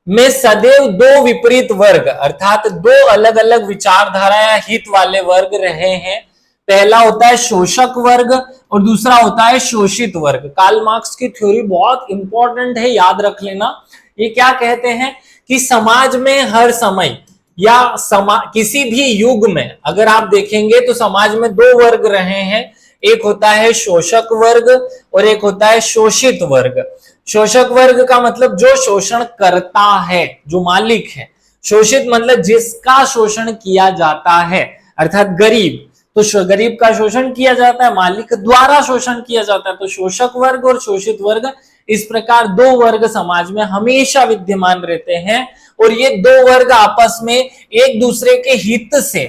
में सदैव दो विपरीत वर्ग अर्थात दो अलग अलग विचारधारा या हित वाले वर्ग रहे हैं। पहला होता है शोषक वर्ग और दूसरा होता है शोषित वर्ग। कार्ल मार्क्स की थ्योरी बहुत इंपॉर्टेंट है, याद रख लेना। ये क्या कहते हैं कि समाज में हर समय या किसी भी युग में अगर आप देखेंगे तो समाज में दो वर्ग रहे हैं, एक होता है शोषक वर्ग और एक होता है शोषित वर्ग। शोषक वर्ग का मतलब जो शोषण करता है, जो मालिक है। शोषित मतलब जिसका शोषण किया जाता है, अर्थात गरीब, तो गरीब का शोषण किया जाता है, मालिक द्वारा शोषण किया जाता है। तो शोषक वर्ग और शोषित वर्ग, इस प्रकार दो वर्ग समाज में हमेशा विद्यमान रहते हैं और ये दो वर्ग आपस में एक दूसरे के हित से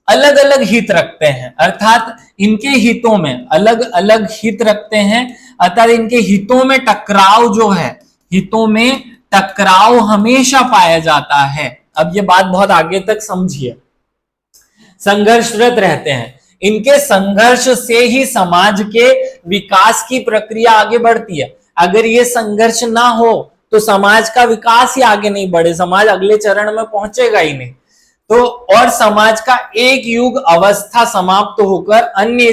अलग अलग हित रखते हैं, अर्थात इनके हितों में अलग अलग हित रखते हैं, अर्थात इनके हितों में टकराव जो है, हितों में टकराव हमेशा पाया जाता है। अब ये बात बहुत आगे तक समझिए, संघर्षरत रहते हैं, इनके संघर्ष से ही समाज के विकास की प्रक्रिया आगे बढ़ती है। अगर ये संघर्ष ना हो तो समाज का विकास ही आगे नहीं बढ़े, समाज अगले चरण में पहुंचेगा ही नहीं। तो और समाज का एक युग अवस्था समाप्त होकर अन्य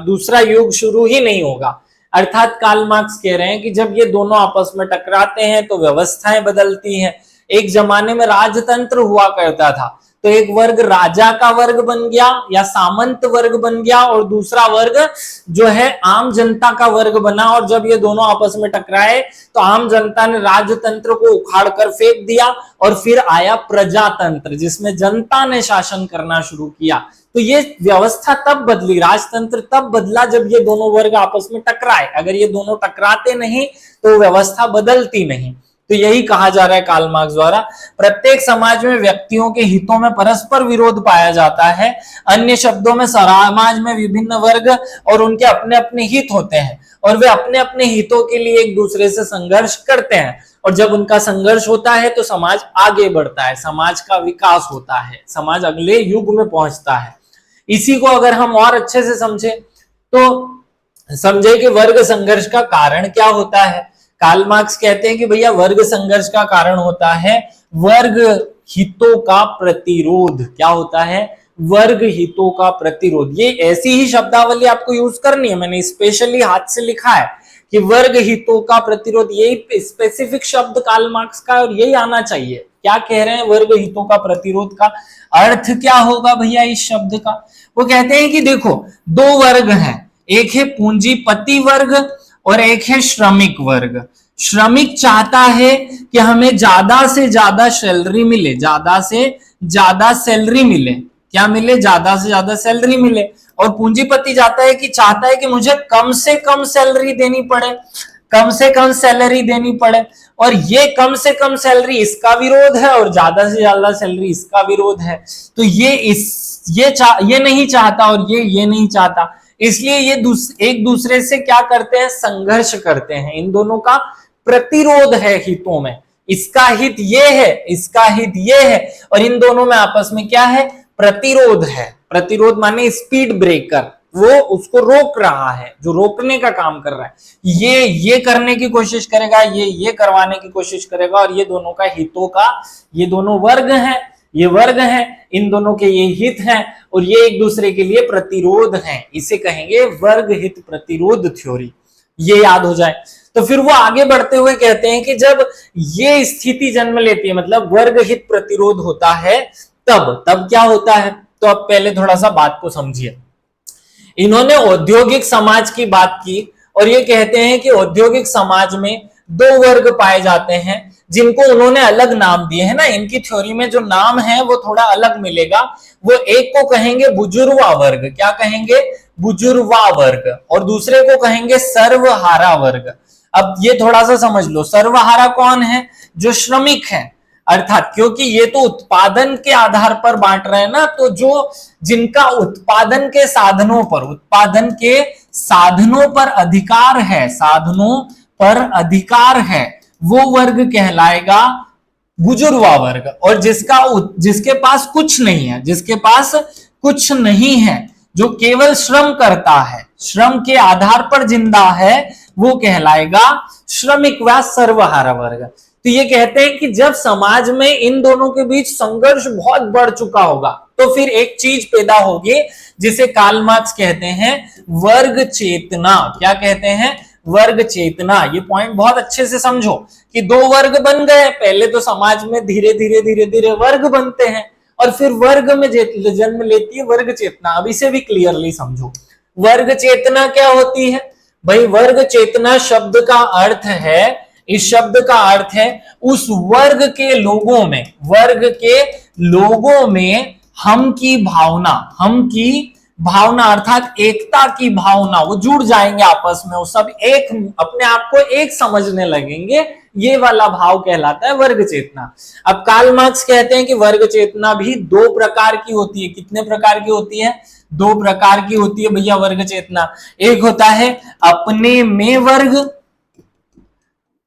दूसरा युग शुरू ही नहीं होगा। अर्थात कार्ल मार्क्स कह रहे हैं कि जब ये दोनों आपस में टकराते हैं तो व्यवस्थाएं बदलती हैं। एक जमाने में राजतंत्र हुआ करता था, तो एक वर्ग राजा का वर्ग बन गया या सामंत वर्ग बन गया, और दूसरा वर्ग जो है आम जनता का वर्ग बना। और जब ये दोनों आपस में टकराए तो आम जनता ने राजतंत्र को उखाड़ कर फेंक दिया और फिर आया प्रजातंत्र, जिसमें जनता ने शासन करना शुरू किया। तो ये व्यवस्था तब बदली, राजतंत्र तब बदला जब ये दोनों वर्ग आपस में टकराए। अगर ये दोनों टकराते नहीं तो व्यवस्था बदलती नहीं। तो यही कहा जा रहा है कार्ल मार्क्स द्वारा, प्रत्येक समाज में व्यक्तियों के हितों में परस्पर विरोध पाया जाता है। अन्य शब्दों में समाज में विभिन्न वर्ग और उनके अपने अपने हित होते हैं और वे अपने अपने हितों के लिए एक दूसरे से संघर्ष करते हैं, और जब उनका संघर्ष होता है तो समाज आगे बढ़ता है, समाज का विकास होता है, समाज अगले युग में पहुंचता है। इसी को अगर हम और अच्छे से समझे तो समझे कि वर्ग संघर्ष का कारण क्या होता है। कार्ल मार्क्स कहते हैं कि भैया वर्ग संघर्ष का कारण होता है वर्ग हितों का प्रतिरोध। क्या होता है? वर्ग हितों का प्रतिरोध। ये ऐसी ही शब्दावली आपको यूज करनी है, मैंने स्पेशली हाथ से लिखा है कि वर्ग हितों का प्रतिरोध, यही स्पेसिफिक शब्द कार्ल मार्क्स का और यही आना चाहिए। क्या कह रहे हैं? वर्ग हितों का प्रतिरोध का अर्थ क्या होगा भैया इस शब्द का? वो कहते हैं कि देखो दो वर्ग हैं, एक है पूंजीपति वर्ग और एक है श्रमिक वर्ग। श्रमिक चाहता है कि हमें ज्यादा से ज्यादा सैलरी मिले, ज्यादा से ज्यादा सैलरी मिले। क्या मिले? ज्यादा से ज्यादा सैलरी मिले। और पूंजीपति चाहता है कि मुझे कम से कम सैलरी देनी पड़े, कम से कम सैलरी देनी पड़े। और ये कम से कम सैलरी इसका विरोध है और ज्यादा से ज्यादा सैलरी इसका विरोध है। तो ये नहीं चाहता और ये नहीं चाहता, इसलिए ये एक दूसरे से क्या करते हैं? संघर्ष करते हैं। इन दोनों का प्रतिरोध है हितों में, इसका हित ये है, इसका हित ये है, और इन दोनों में आपस में क्या है? प्रतिरोध है। प्रतिरोध माने स्पीड ब्रेकर, वो उसको रोक रहा है, जो रोकने का काम कर रहा है। ये करने की कोशिश करेगा, ये करवाने की कोशिश करेगा, और ये दोनों का हितों का, ये दोनों वर्ग हैं, ये वर्ग हैं, इन दोनों के ये हित हैं और ये एक दूसरे के लिए प्रतिरोध हैं। इसे कहेंगे वर्ग हित प्रतिरोध थ्योरी। ये याद हो जाए तो फिर वो आगे बढ़ते हुए कहते हैं कि जब ये स्थिति जन्म लेती है, मतलब वर्ग हित प्रतिरोध होता है, तब क्या होता है? तो अब पहले थोड़ा सा बात को समझिए। इन्होंने औद्योगिक समाज की बात की और ये कहते हैं कि औद्योगिक समाज में दो वर्ग पाए जाते हैं जिनको उन्होंने अलग नाम दिए हैं ना। इनकी थ्योरी में जो नाम है वो थोड़ा अलग मिलेगा। वो एक को कहेंगे बुजुर्वा वर्ग। क्या कहेंगे? बुजुर्वा वर्ग। और दूसरे को कहेंगे सर्वहारा वर्ग। अब ये थोड़ा सा समझ लो, सर्वहारा कौन है? जो श्रमिक है, अर्थात क्योंकि ये तो उत्पादन के आधार पर बांट रहे हैं ना, तो जो जिनका उत्पादन के साधनों पर अधिकार है, साधनों पर अधिकार है, वो वर्ग कहलाएगा बुजुर्वा वर्ग। और जिसके पास कुछ नहीं है, जिसके पास कुछ नहीं है, जो केवल श्रम करता है, श्रम के आधार पर जिंदा है, वो कहलाएगा श्रमिक व सर्वहारा वर्ग। तो ये कहते हैं कि जब समाज में इन दोनों के बीच संघर्ष बहुत बढ़ चुका होगा तो फिर एक चीज पैदा होगी जिसे कार्ल मार्क्स कहते हैं वर्ग चेतना। क्या कहते हैं? वर्ग चेतना। ये पॉइंट बहुत अच्छे से समझो कि दो वर्ग बन गए। पहले तो समाज में धीरे धीरे वर्ग बनते हैं और फिर वर्ग में जन्म लेती है वर्ग चेतना। अब इसे भी क्लियरली समझो, वर्ग चेतना क्या होती है भाई? वर्ग चेतना शब्द का अर्थ है, इस शब्द का अर्थ है उस वर्ग के लोगों में हम की भावना, हम की भावना अर्थात एकता की भावना, वो जुड़ जाएंगे आपस में, वो सब एक, अपने आप को एक समझने लगेंगे, ये वाला भाव कहलाता है वर्ग चेतना। अब कार्ल मार्क्स कहते हैं कि वर्ग चेतना भी दो प्रकार की होती है। कितने प्रकार की होती है? दो प्रकार की होती है भैया वर्ग चेतना। एक होता है अपने में वर्ग,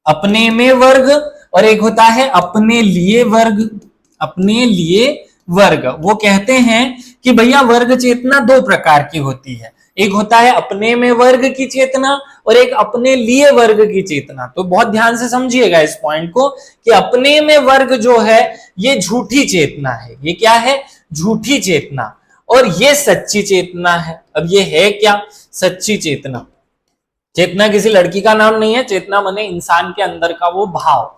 अपने में वर्ग, और एक होता है अपने लिए वर्ग, अपने लिए वर्ग। वो कहते हैं कि भैया वर्ग चेतना दो प्रकार की होती है, एक होता है अपने में वर्ग की चेतना और एक अपने लिए वर्ग की चेतना। तो बहुत ध्यान से समझिएगा इस पॉइंट को कि अपने में वर्ग जो है ये झूठी चेतना है। ये क्या है? झूठी चेतना। और ये सच्ची चेतना है। अब ये है क्या? सच्ची चेतना। चेतना किसी लड़की का नाम नहीं है, चेतना माने इंसान के अंदर का वो भाव।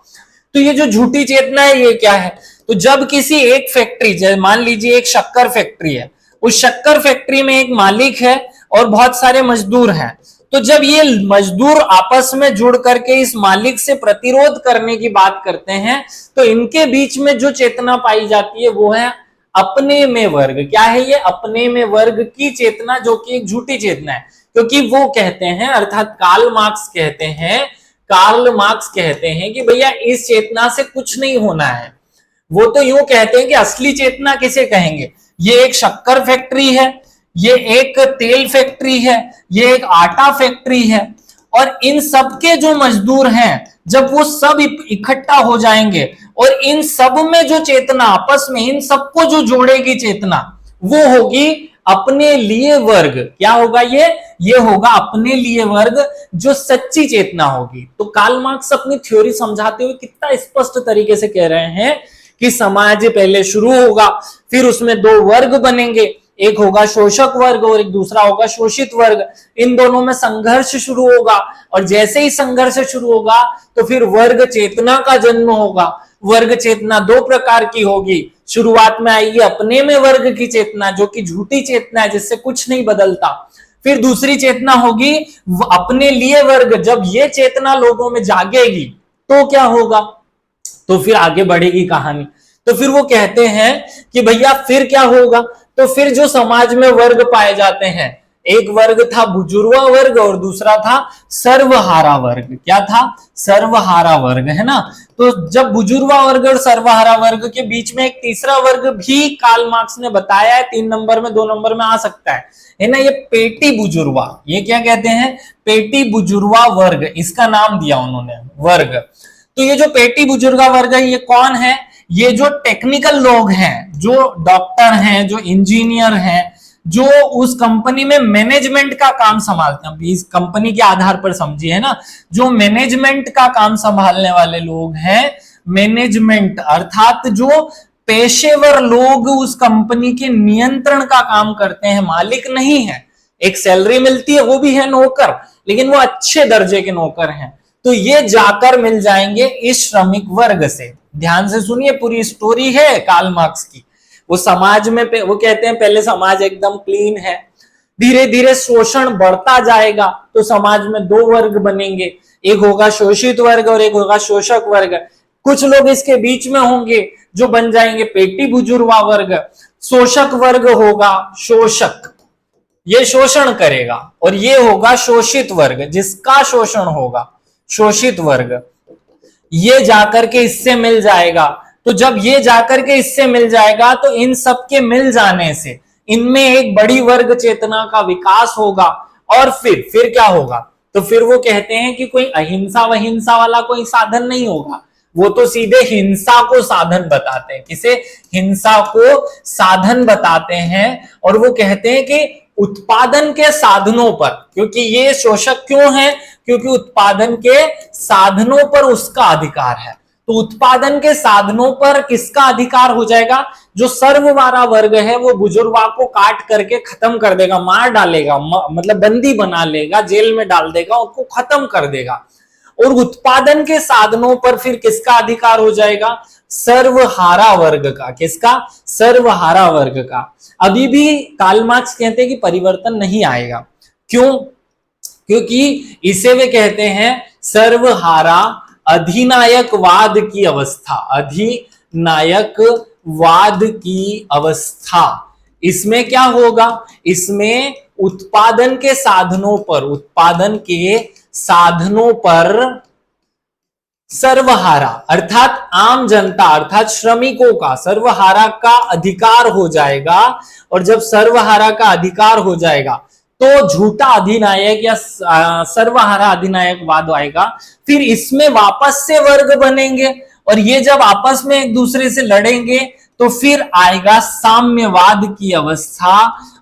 तो ये जो झूठी चेतना है ये क्या है? तो जब किसी एक फैक्ट्री, मान लीजिए एक शक्कर फैक्ट्री है, उस शक्कर फैक्ट्री में एक मालिक है और बहुत सारे मजदूर हैं। तो जब ये मजदूर आपस में जुड़ करके इस मालिक से प्रतिरोध करने की बात करते हैं तो इनके बीच में जो चेतना पाई जाती है वो है अपने में वर्ग। क्या है ये? अपने में वर्ग की चेतना, जो कि एक झूठी चेतना है। क्योंकि वो कहते हैं, अर्थात कार्ल मार्क्स कहते हैं कि भैया इस चेतना से कुछ नहीं होना है। वो तो यूं कहते हैं कि असली चेतना किसे कहेंगे? ये एक शक्कर फैक्ट्री है, ये एक तेल फैक्ट्री है, ये एक आटा फैक्ट्री है, और इन सबके जो मजदूर हैं जब वो सब इकट्ठा हो जाएंगे और इन सब में जो चेतना आपस में, इन सबको जो जोड़ेगी चेतना, वो होगी अपने लिए वर्ग। क्या होगा ये होगा अपने लिए वर्ग, जो सच्ची चेतना होगी। तो कार्ल मार्क्स अपनी थ्योरी समझाते हुए कितना स्पष्ट तरीके से कह रहे हैं कि समाज पहले शुरू होगा, फिर उसमें दो वर्ग बनेंगे, एक होगा शोषक वर्ग और एक दूसरा होगा शोषित वर्ग। इन दोनों में संघर्ष शुरू होगा और जैसे ही संघर्ष शुरू होगा तो फिर वर्ग चेतना का जन्म होगा। वर्ग चेतना दो प्रकार की होगी। शुरुआत में आएगी अपने में वर्ग की चेतना, जो कि झूठी चेतना है, जिससे कुछ नहीं बदलता। फिर दूसरी चेतना होगी अपने लिए वर्ग। जब ये चेतना लोगों में जागेगी तो क्या होगा? तो फिर आगे बढ़ेगी कहानी। तो फिर वो कहते हैं कि भैया फिर क्या होगा? तो फिर जो समाज में वर्ग पाए जाते हैं, एक वर्ग था बुजुर्वा वर्ग और दूसरा था सर्वहारा वर्ग। क्या था? सर्वहारा वर्ग, है ना। तो जब बुजुर्वा वर्ग और सर्वहारा वर्ग के बीच में एक तीसरा वर्ग भी कार्ल मार्क्स ने बताया है, 3 नंबर में 2 नंबर में आ सकता है ना, ये पेटी बुजुर्वा। ये क्या कहते हैं? पेटी बुजुर्वा वर्ग, इसका नाम दिया उन्होंने वर्ग। तो ये जो पेटी बुजुर्गा वर्ग है, ये कौन है? ये जो टेक्निकल लोग हैं, जो डॉक्टर हैं, जो इंजीनियर हैं, जो उस कंपनी में मैनेजमेंट का काम संभालते हैं। इस कंपनी के आधार पर समझिए, है ना, जो मैनेजमेंट का काम संभालने वाले लोग हैं, मैनेजमेंट अर्थात जो पेशेवर लोग उस कंपनी के नियंत्रण का काम करते हैं, मालिक नहीं है। एक सैलरी मिलती है, वो भी है नौकर, लेकिन वो अच्छे दर्जे के नौकर हैं। तो ये जाकर मिल जाएंगे इस श्रमिक वर्ग से। ध्यान से सुनिए, पूरी स्टोरी है कार्ल मार्क्स की। वो समाज में वो कहते हैं पहले समाज एकदम क्लीन है, धीरे धीरे शोषण बढ़ता जाएगा तो समाज में दो वर्ग बनेंगे, एक होगा शोषित वर्ग और एक होगा शोषक वर्ग। कुछ लोग इसके बीच में होंगे जो बन जाएंगे पेटी बुजुर्वा वर्ग। शोषक वर्ग होगा शोषक, ये शोषण करेगा, और ये होगा शोषित वर्ग, जिसका शोषण होगा शोषित वर्ग। ये जाकर के इससे मिल जाएगा। तो जब ये जाकर के इससे मिल जाएगा तो इन सब के मिल जाने से इनमें एक बड़ी वर्ग चेतना का विकास होगा। और फिर क्या होगा? तो फिर वो कहते हैं कि कोई अहिंसा वहिंसा वाला कोई साधन नहीं होगा, वो तो सीधे हिंसा को साधन बताते हैं। किसे? हिंसा को साधन बताते हैं। और वो कहते हैं कि उत्पादन के साधनों पर, क्योंकि ये शोषक क्यों है? क्योंकि उत्पादन के साधनों पर उसका अधिकार है। तो उत्पादन के साधनों पर किसका अधिकार हो जाएगा? जो सर्वहारा वर्ग है वो बुजुर्गा को काट करके खत्म कर देगा, मार डालेगा, मतलब बंदी बना लेगा, जेल में डाल देगा, उसको खत्म कर देगा। और उत्पादन के साधनों पर फिर किसका अधिकार हो जाएगा? सर्वहारा वर्ग का। किसका? सर्वहारा वर्ग का। अभी भी कार्ल मार्क्स कहते हैं कि परिवर्तन नहीं आएगा। क्यों? क्योंकि इसे वे कहते हैं सर्वहारा अधिनायकवाद की अवस्था। अधिनायकवाद की अवस्था, इसमें क्या होगा, इसमें उत्पादन के साधनों पर सर्वहारा अर्थात आम जनता अर्थात श्रमिकों का सर्वहारा का अधिकार हो जाएगा। और जब सर्वहारा का अधिकार हो जाएगा तो झूठा अधिनायक या सर्वहारा अधिनायकवाद आएगा। फिर इसमें वापस से वर्ग बनेंगे और ये जब आपस में एक दूसरे से लड़ेंगे तो फिर आएगा साम्यवाद की अवस्था।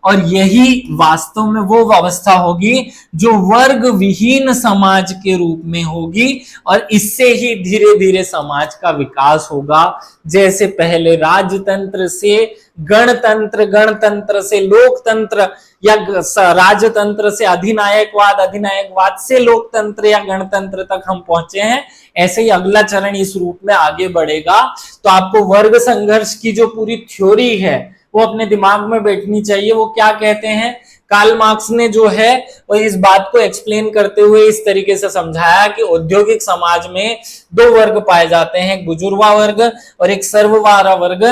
और यही वास्तव में वो अवस्था होगी जो वर्ग विहीन समाज के रूप में होगी और इससे ही धीरे धीरे समाज का विकास होगा। जैसे पहले राजतंत्र से गणतंत्र, गणतंत्र से लोकतंत्र या राजतंत्र से अधिनायकवाद, अधिनायकवाद से लोकतंत्र या गणतंत्र तक हम पहुंचे हैं, ऐसे ही अगला चरण इस रूप में आगे बढ़ेगा। तो आपको वर्ग संघर्ष की जो पूरी थ्योरी है वो अपने दिमाग में बैठनी चाहिए। वो क्या कहते हैं, कार्ल मार्क्स ने जो है वो इस बात को एक्सप्लेन करते हुए इस तरीके से समझाया कि औद्योगिक समाज में दो वर्ग पाए जाते हैं, एक बुजुर्गा वर्ग और एक सर्वहारा वर्ग।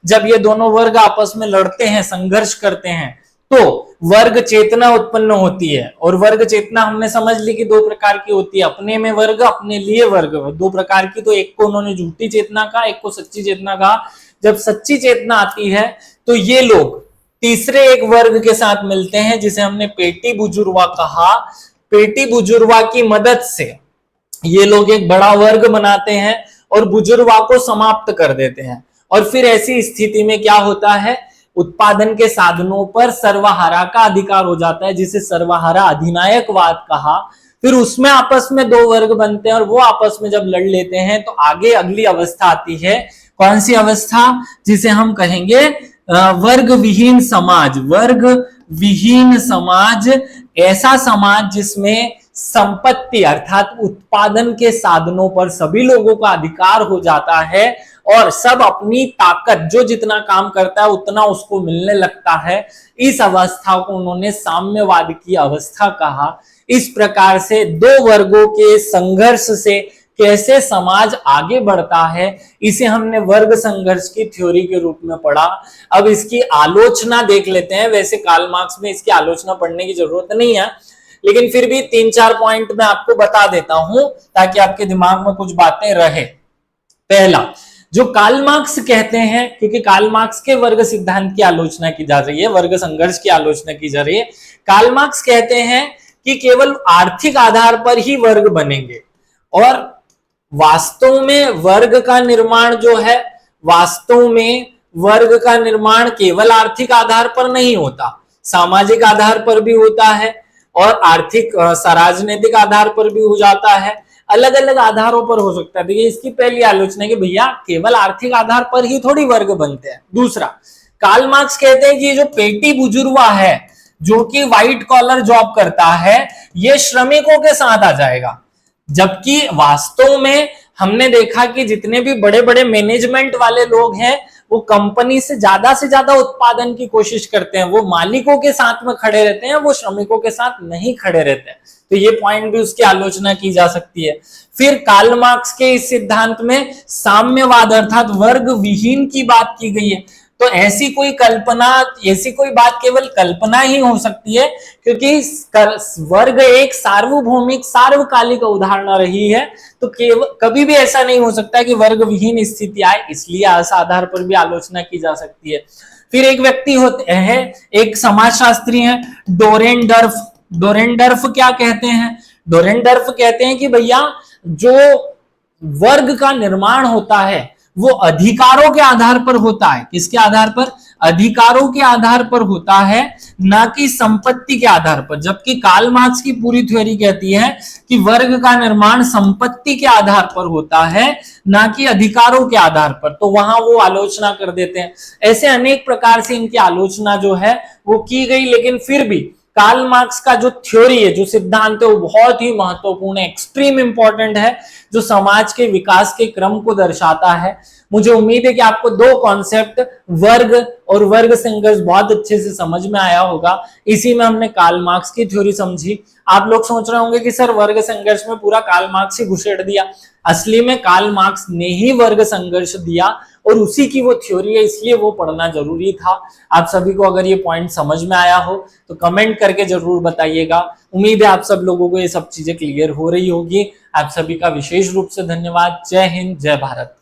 जब ये दोनों वर्ग आपस में लड़ते हैं, संघर्ष करते हैं, तो वर्ग चेतना उत्पन्न होती है। और वर्ग चेतना हमने समझ ली कि दो प्रकार की होती है, अपने में वर्ग, अपने लिए वर्ग, दो प्रकार की। तो एक को उन्होंने झूठी चेतना कहा, एक को सच्ची चेतना कहा। जब सच्ची चेतना आती है तो ये लोग तीसरे एक वर्ग के साथ मिलते हैं जिसे हमने पेटी बुजुर्वा कहा। पेटी बुजुर्वा की मदद से ये लोग एक बड़ा वर्ग बनाते हैं और बुजुर्वा को समाप्त कर देते हैं। और फिर ऐसी स्थिति में क्या होता है, उत्पादन के साधनों पर सर्वहारा का अधिकार हो जाता है, जिसे सर्वहारा अधिनायकवाद कहा। फिर उसमें आपस में दो वर्ग बनते हैं और वो आपस में जब लड़ लेते हैं तो आगे अगली अवस्था आती है। कौन सी अवस्था, जिसे हम कहेंगे वर्ग विहीन समाज। वर्ग विहीन समाज, ऐसा समाज जिसमें संपत्ति अर्थात उत्पादन के साधनों पर सभी लोगों का अधिकार हो जाता है और सब अपनी ताकत, जो जितना काम करता है उतना उसको मिलने लगता है। इस अवस्था को उन्होंने साम्यवाद की अवस्था कहा। इस प्रकार से दो वर्गों के संघर्ष से कैसे समाज आगे बढ़ता है, इसे हमने वर्ग संघर्ष की थ्योरी के रूप में पढ़ा। अब इसकी आलोचना देख लेते हैं। वैसे कार्ल मार्क्स में इसकी आलोचना पढ़ने की जरूरत नहीं है, लेकिन फिर भी 3-4 पॉइंट मैं आपको बता देता हूं ताकि आपके दिमाग में कुछ बातें रहे। पहला, जो कार्ल मार्क्स कहते हैं, क्योंकि कार्ल मार्क्स के वर्ग सिद्धांत की आलोचना की जा रही है, वर्ग संघर्ष की आलोचना की जा रही है। कार्ल मार्क्स कहते हैं कि केवल आर्थिक आधार पर ही वर्ग बनेंगे और वास्तव में वर्ग का निर्माण जो है, वास्तव में वर्ग का निर्माण केवल आर्थिक आधार पर नहीं होता, सामाजिक आधार पर भी होता है और आर्थिक राजनीतिक आधार पर भी हो जाता है, अलग अलग आधारों पर हो सकता है। देखिए, इसकी पहली आलोचना है कि भैया केवल आर्थिक आधार पर ही थोड़ी वर्ग बनते हैं। दूसरा, कार्ल मार्क्स कहते हैं कि जो पेटी बुजुर्वा है, जो कि व्हाइट कॉलर जॉब करता है, ये श्रमिकों के साथ आ जाएगा। जबकि वास्तव में हमने देखा कि जितने भी बड़े बड़े मैनेजमेंट वाले लोग हैं वो कंपनी से ज्यादा उत्पादन की कोशिश करते हैं, वो मालिकों के साथ में खड़े रहते हैं, वो श्रमिकों के साथ नहीं खड़े रहते हैं। तो ये पॉइंट भी उसकी आलोचना की जा सकती है। फिर कार्ल मार्क्स के इस सिद्धांत में साम्यवाद अर्थात वर्ग विहीन की बात की गई है। तो ऐसी कोई बात केवल कल्पना ही हो सकती है, क्योंकि वर्ग एक सार्वभौमिक सार्वकालिक उदाहरण रही है। तो कभी भी ऐसा नहीं हो सकता कि वर्ग विहीन स्थिति आए, इसलिए इस आधार पर भी आलोचना की जा सकती है। फिर एक व्यक्ति होते हैं, एक समाजशास्त्री हैं डोरेनडर्फ। डोरेनडर्फ क्या कहते हैं? डोरेनडर्फ कहते हैं कि भैया जो वर्ग का निर्माण होता है वो अधिकारों के आधार पर होता है। किसके आधार पर? अधिकारों के आधार पर होता है, ना कि संपत्ति के आधार पर। जबकि कार्ल मार्क्स की पूरी थ्योरी कहती है कि वर्ग का निर्माण संपत्ति के आधार पर होता है, ना कि अधिकारों के आधार पर। तो वहां वो आलोचना कर देते हैं। ऐसे अनेक प्रकार से इनकी आलोचना जो है वो की गई, लेकिन फिर भी कार्ल मार्क्स का जो थ्योरी है, जो सिद्धांत है, वो बहुत ही महत्वपूर्ण है, एक्सट्रीम इंपॉर्टेंट है। जो समाज के विकास के क्रम को दर्शाता है। मुझे उम्मीद है कि आपको दो कॉन्सेप्ट वर्ग और वर्ग संघर्ष बहुत अच्छे से समझ में आया होगा। इसी में हमने कार्ल मार्क्स की थ्योरी समझी। आप लोग सोच रहे होंगे कि सर वर्ग संघर्ष में पूरा कार्ल मार्क्स ही घुसेड़ दिया। असली में कार्ल मार्क्स ने ही वर्ग संघर्ष दिया और उसी की वो थ्योरी है, इसलिए वो पढ़ना जरूरी था। आप सभी को अगर ये पॉइंट समझ में आया हो तो कमेंट करके जरूर बताइएगा। उम्मीद है आप सब लोगों को ये सब चीजें क्लियर हो रही होगी। आप सभी का विशेष रूप से धन्यवाद। जय हिंद, जय भारत।